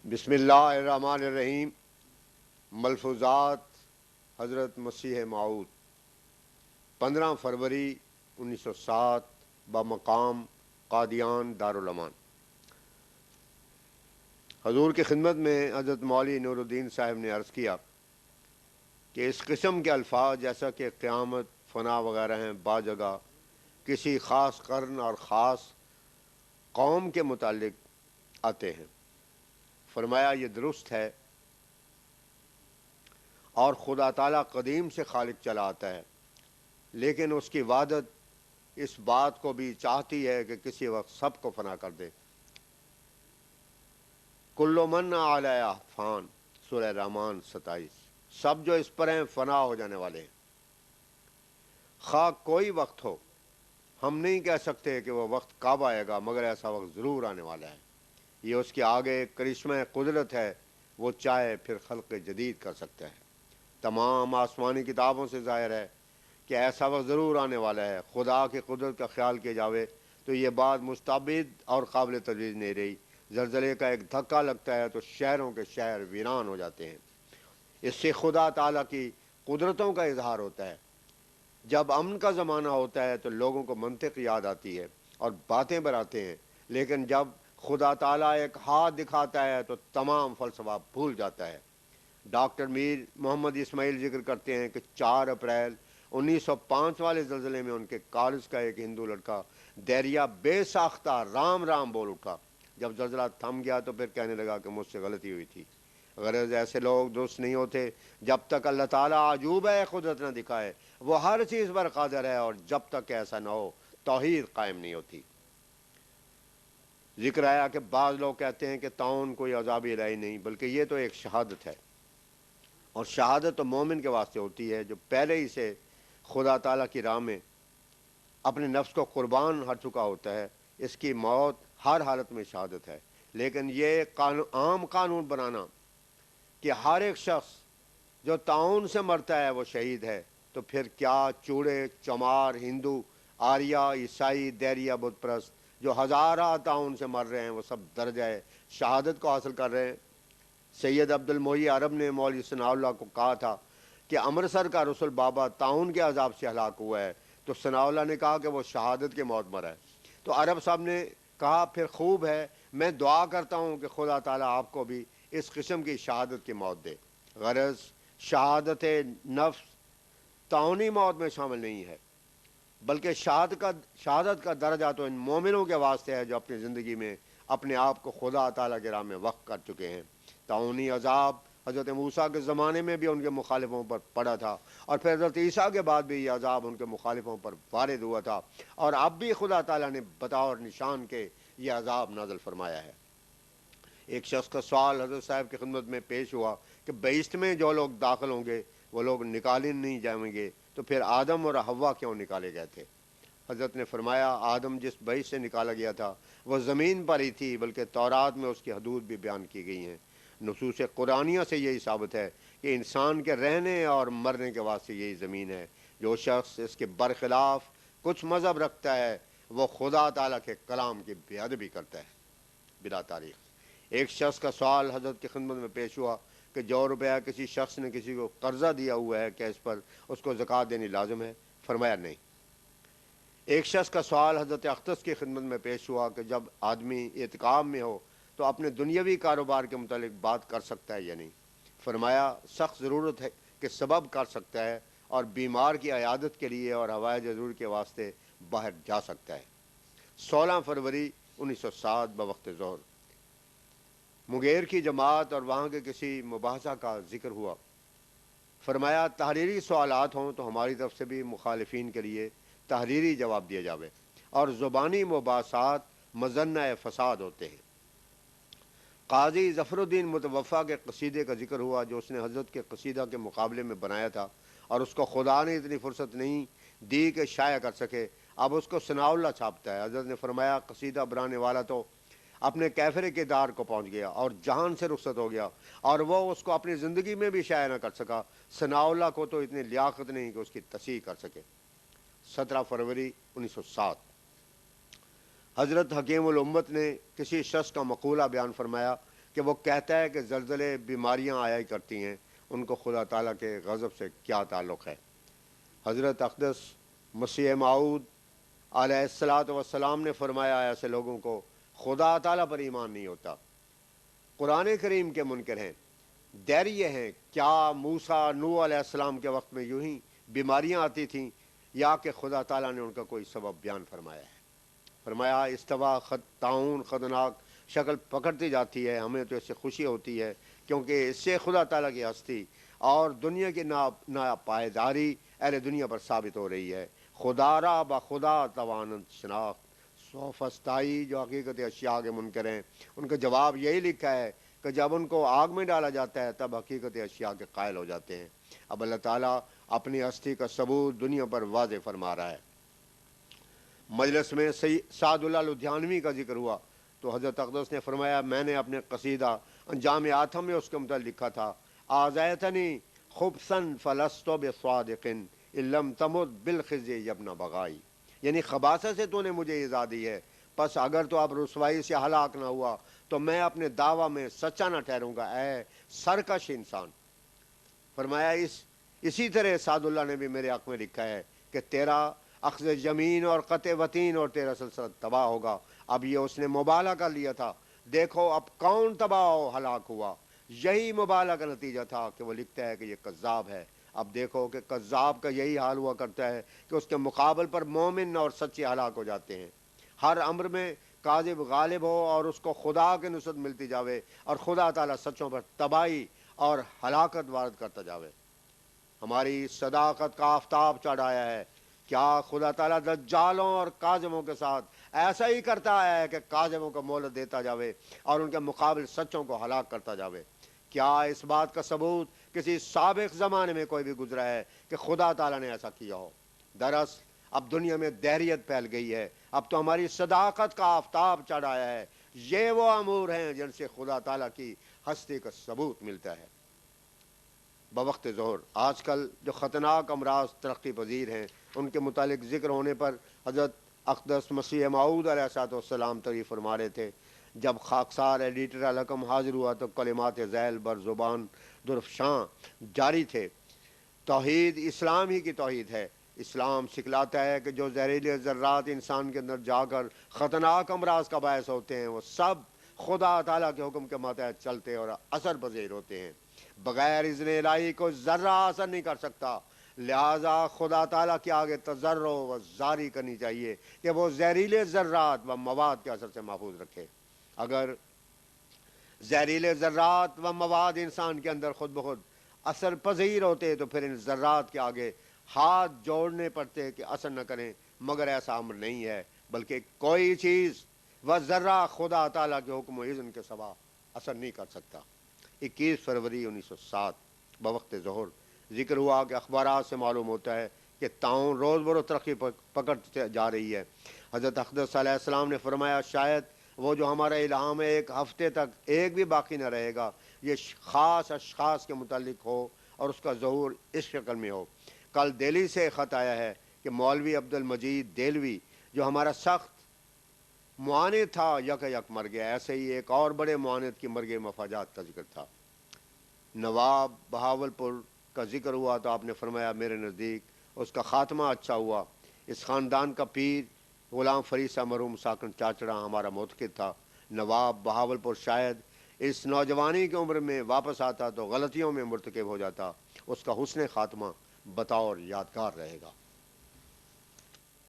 بسم اللہ الرحمن الرحیم۔ ملفوظات حضرت مسیح موعود 15 فروری 1907 بمقام قادیان دارالعمان۔ حضور کی خدمت میں حضرت مولوی نور الدین صاحب نے عرض کیا کہ اس قسم کے الفاظ جیسا کہ قیامت، فنا وغیرہ ہیں بعض جگہ کسی خاص قرن اور خاص قوم کے متعلق آتے ہیں۔ فرمایا یہ درست ہے، اور خدا تعالیٰ قدیم سے خالق چلا آتا ہے، لیکن اس کی وحدت اس بات کو بھی چاہتی ہے کہ کسی وقت سب کو فنا کر دے۔ کل من علیہ فان، سورہ رحمان 27۔ سب جو اس پر ہیں فنا ہو جانے والے ہیں، خواہ کوئی وقت ہو۔ ہم نہیں کہہ سکتے کہ وہ وقت کب آئے گا، مگر ایسا وقت ضرور آنے والا ہے۔ یہ اس کے آگے کرشمہ قدرت ہے، وہ چاہے پھر خلق جدید کر سکتا ہے۔ تمام آسمانی کتابوں سے ظاہر ہے کہ ایسا وقت ضرور آنے والا ہے۔ خدا کی قدرت کا خیال کیا جاوے تو یہ بات مستبد اور قابل تجویز نہیں رہی۔ زلزلے کا ایک دھکا لگتا ہے تو شہروں کے شہر ویران ہو جاتے ہیں۔ اس سے خدا تعالیٰ کی قدرتوں کا اظہار ہوتا ہے۔ جب امن کا زمانہ ہوتا ہے تو لوگوں کو منطق یاد آتی ہے اور باتیں بناتے ہیں، لیکن جب خدا تعالیٰ ایک ہاتھ دکھاتا ہے تو تمام فلسفہ بھول جاتا ہے۔ ڈاکٹر میر محمد اسماعیل ذکر کرتے ہیں کہ 4 اپریل 1905 والے زلزلے میں ان کے کالج کا ایک ہندو لڑکا دیریا بے ساختہ رام رام بول اٹھا۔ جب زلزلہ تھم گیا تو پھر کہنے لگا کہ مجھ سے غلطی ہوئی تھی۔ غرض ایسے لوگ درست نہیں ہوتے جب تک اللہ تعالیٰ عجوبہ قدرت نہ دکھائے۔ وہ ہر چیز پر قادر ہے، اور جب تک ایسا نہ ہو توحید قائم نہیں ہوتی۔ ذکر آیا کہ بعض لوگ کہتے ہیں کہ طاعون کوئی عذاب الہی نہیں، بلکہ یہ تو ایک شہادت ہے، اور شہادت تو مومن کے واسطے ہوتی ہے جو پہلے ہی سے خدا تعالیٰ کی راہ میں اپنے نفس کو قربان ہر چکا ہوتا ہے۔ اس کی موت ہر حالت میں شہادت ہے۔ لیکن یہ عام قانون بنانا کہ ہر ایک شخص جو طاعون سے مرتا ہے وہ شہید ہے، تو پھر کیا چوڑے چمار ہندو، آریہ، عیسائی، دیریا بت پرست جو ہزارہ طاعون سے مر رہے ہیں وہ سب درجہ شہادت کو حاصل کر رہے ہیں؟ سید عبد المحی عرب نے مولوی ثناء اللہ کو کہا تھا کہ امرتسر کا رسول بابا طاعون کے عذاب سے ہلاک ہوا ہے، تو ثناء اللہ نے کہا کہ وہ شہادت کے موت مرا ہے۔ تو عرب صاحب نے کہا پھر خوب ہے، میں دعا کرتا ہوں کہ خدا تعالیٰ آپ کو بھی اس قسم کی شہادت کی موت دے۔ غرض شہادت نفس طاعونی موت میں شامل نہیں ہے، بلکہ شہادت کا درجہ تو ان مومنوں کے واسطے ہے جو اپنی زندگی میں اپنے آپ کو خدا تعالیٰ کے راہ میں وقف کر چکے ہیں۔ طاعونی عذاب حضرت موسیٰ کے زمانے میں بھی ان کے مخالفوں پر پڑا تھا، اور پھر حضرت عیسیٰ کے بعد بھی یہ عذاب ان کے مخالفوں پر وارد ہوا تھا، اور اب بھی خدا تعالیٰ نے بطور نشان کے یہ عذاب نازل فرمایا ہے۔ ایک شخص کا سوال حضرت صاحب کی خدمت میں پیش ہوا کہ بہشت میں جو لوگ داخل ہوں گے وہ لوگ نکالے نہیں جائیں گے، تو پھر آدم اور حوا کیوں نکالے گئے تھے؟ حضرت نے فرمایا آدم جس بہشت سے نکالا گیا تھا وہ زمین پر ہی تھی، بلکہ تورات میں اس کی حدود بھی بیان کی گئی ہیں۔ نصوص قرآنیہ سے یہی ثابت ہے کہ انسان کے رہنے اور مرنے کے واسطے یہی زمین ہے۔ جو شخص اس کے برخلاف کچھ مذہب رکھتا ہے وہ خدا تعالیٰ کے کلام کی بے ادبی کرتا ہے۔ بلا تاریخ ایک شخص کا سوال حضرت کی خدمت میں پیش ہوا کہ جو روپیہ کسی شخص نے کسی کو قرضہ دیا ہوا ہے کیا اس پر اس کو زکوٰۃ دینی لازم ہے؟ فرمایا نہیں۔ ایک شخص کا سوال حضرت اختص کی خدمت میں پیش ہوا کہ جب آدمی اعتکاف میں ہو تو اپنے دنیاوی کاروبار کے متعلق بات کر سکتا ہے یا نہیں؟ فرمایا سخت ضرورت ہے کہ سبب کر سکتا ہے، اور بیمار کی عیادت کے لیے اور حوائج ضرور کے واسطے باہر جا سکتا ہے۔ 16 فروری 1907 بوقت ظہر مغیر کی جماعت اور وہاں کے کسی مباحثہ کا ذکر ہوا۔ فرمایا تحریری سوالات ہوں تو ہماری طرف سے بھی مخالفین کے لیے تحریری جواب دیا جاوے، اور زبانی مباحثات مظنہ فساد ہوتے ہیں۔ قاضی ظفر الدین متوفا کے قصیدے کا ذکر ہوا جو اس نے حضرت کے قصیدہ کے مقابلے میں بنایا تھا، اور اس کو خدا نے اتنی فرصت نہیں دی کہ شائع کر سکے۔ اب اس کو ثناء اللہ چھاپتا ہے۔ حضرت نے فرمایا قصیدہ بنانے والا تو اپنے کیفر کے دار کو پہنچ گیا اور جہان سے رخصت ہو گیا، اور وہ اس کو اپنی زندگی میں بھی شائع نہ کر سکا۔ ثناء اللہ کو تو اتنی لیاقت نہیں کہ اس کی تصحیح کر سکے۔ 17 فروری 1907 حضرت حکیم الامت نے کسی شخص کا مقولہ بیان فرمایا کہ وہ کہتا ہے کہ زلزلے بیماریاں آیا ہی کرتی ہیں، ان کو خدا تعالیٰ کے غضب سے کیا تعلق ہے؟ حضرت اقدس مسیح موعود علیہ الصلاۃ والسلام نے فرمایا ایسے لوگوں کو خدا تعالیٰ پر ایمان نہیں ہوتا، قرآن کریم کے منکر ہیں، دیریہ ہیں۔ کیا موسیٰ نوح علیہ السلام کے وقت میں یوں ہی بیماریاں آتی تھیں، یا کہ خدا تعالیٰ نے ان کا کوئی سبب بیان فرمایا ہے؟ فرمایا استوا طاعون خطرناک شکل پکڑتی جاتی ہے، ہمیں تو اس سے خوشی ہوتی ہے کیونکہ اس سے خدا تعالیٰ کی ہستی اور دنیا کی ناپائیداری اہل دنیا پر ثابت ہو رہی ہے۔ خدا را بخدا توانند شناخت سوفستائی، جو حقیقت اشیاء کے منکر ہیں، ان کا جواب یہی لکھا ہے کہ جب ان کو آگ میں ڈالا جاتا ہے تب حقیقت اشیاء کے قائل ہو جاتے ہیں۔ اب اللہ تعالیٰ اپنی ہستی کا ثبوت دنیا پر واضح فرما رہا ہے۔ مجلس میں سعد اللہ لدھیانوی کا ذکر ہوا تو حضرت اقدس نے فرمایا میں نے اپنے قصیدہ انجام آتم میں اس کے متعلق لکھا تھا، آزیتنی خبثن فلستو بصادق ان لم تمت بالخزي یبن بغائی، یعنی خباثت سے تو نے مجھے ایذا دی ہے، پس اگر تو اب رسوائی سے ہلاک نہ ہوا تو میں اپنے دعویٰ میں سچا نہ ٹھہروں گا، اے سرکش انسان۔ فرمایا اسی طرح سعد اللہ نے بھی میرے حق میں لکھا ہے کہ تیرا اخذ زمین اور قطع وطین اور تیرا سلسلہ تباہ ہوگا۔ اب یہ اس نے مبالغہ کر لیا تھا، دیکھو اب کون تباہ و ہلاک ہوا، یہی مبالغہ کا نتیجہ تھا کہ وہ لکھتا ہے کہ یہ کذاب ہے۔ اب دیکھو کہ کذاب کا یہی حال ہوا کرتا ہے کہ اس کے مقابل پر مومن اور سچے ہلاک ہو جاتے ہیں۔ ہر امر میں کاذب غالب ہو اور اس کو خدا کی نصرت ملتی جاوے اور خدا تعالیٰ سچوں پر تباہی اور ہلاکت وارد کرتا جاوے۔ ہماری صداقت کا آفتاب چڑھایا ہے، کیا خدا تعالیٰ دجالوں اور کاذبوں کے ساتھ ایسا ہی کرتا ہے کہ کاذبوں کو مہلت دیتا جاوے اور ان کے مقابل سچوں کو ہلاک کرتا جاوے؟ کیا اس بات کا ثبوت کسی سابق زمانے میں کوئی بھی گزرا ہے کہ خدا تعالیٰ نے ایسا کیا ہو؟ دراصل اب دنیا میں دیریت پھیل گئی ہے، اب تو ہماری صداقت کا آفتاب چڑھ آیا ہے۔ یہ وہ امور ہیں جن سے خدا تعالیٰ کی ہستی کا ثبوت ملتا ہے۔ بوقت ظہر آج کل جو خطرناک امراض ترقی پذیر ہیں ان کے متعلق ذکر ہونے پر حضرت اقدس مسیح موعود علیہ السلام تشریف فرما رہے تھے۔ جب خاکسار ایڈیٹر الحکم حاضر ہوا تو کلمات ذیل بر زبان درفشاں جاری تھے۔ توحید اسلام ہی کی توحید ہے۔ اسلام سکھلاتا ہے کہ جو زہریلے ذرات انسان کے اندر جا کر خطرناک امراض کا باعث ہوتے ہیں وہ سب خدا تعالیٰ کے حکم کے ماتحت چلتے اور اثر پذیر ہوتے ہیں، بغیر اذن الہی کو ذرہ اثر نہیں کر سکتا۔ لہذا خدا تعالیٰ کے آگے تضرع و زاری کرنی چاہیے کہ وہ زہریلے ذرات و مواد کے اثر سے محفوظ رکھے۔ اگر زہریلے ذرات و مواد انسان کے اندر خود بخود اثر پذیر ہوتے تو پھر ان ذرات کے آگے ہاتھ جوڑنے پڑتے کہ اثر نہ کریں، مگر ایسا امر نہیں ہے، بلکہ کوئی چیز و ذرہ خدا تعالیٰ کے حکم و اذن کے سوا اثر نہیں کر سکتا۔ 21 فروری 1907 بوقت ظہر ذکر ہوا کہ اخبارات سے معلوم ہوتا ہے کہ طاعون روز بروز ترقی پکڑتے جا رہی ہے۔ حضرت اقدس علیہ السلام نے فرمایا شاید وہ جو ہمارا الہام ہے ایک ہفتے تک ایک بھی باقی نہ رہے گا، یہ خاص اشخاص کے متعلق ہو اور اس کا ظہور اس شکل میں ہو۔ کل دہلی سے خط آیا ہے کہ مولوی عبد المجید دہلوی جو ہمارا سخت معاند تھا یک مر گیا۔ ایسے ہی ایک اور بڑے معاند کی مرگ مفاجات کا ذکر تھا۔ نواب بہاول پور کا ذکر ہوا تو آپ نے فرمایا میرے نزدیک اس کا خاتمہ اچھا ہوا۔ اس خاندان کا پیر غلام فرید صاحب مرحوم ساکن چاچڑا ہمارا معتقد تھا۔ نواب بہاول پور شاید اس نوجوانی کی عمر میں واپس آتا تو غلطیوں میں مرتکب ہو جاتا، اس کا حسن خاتمہ بطور یادگار رہے گا۔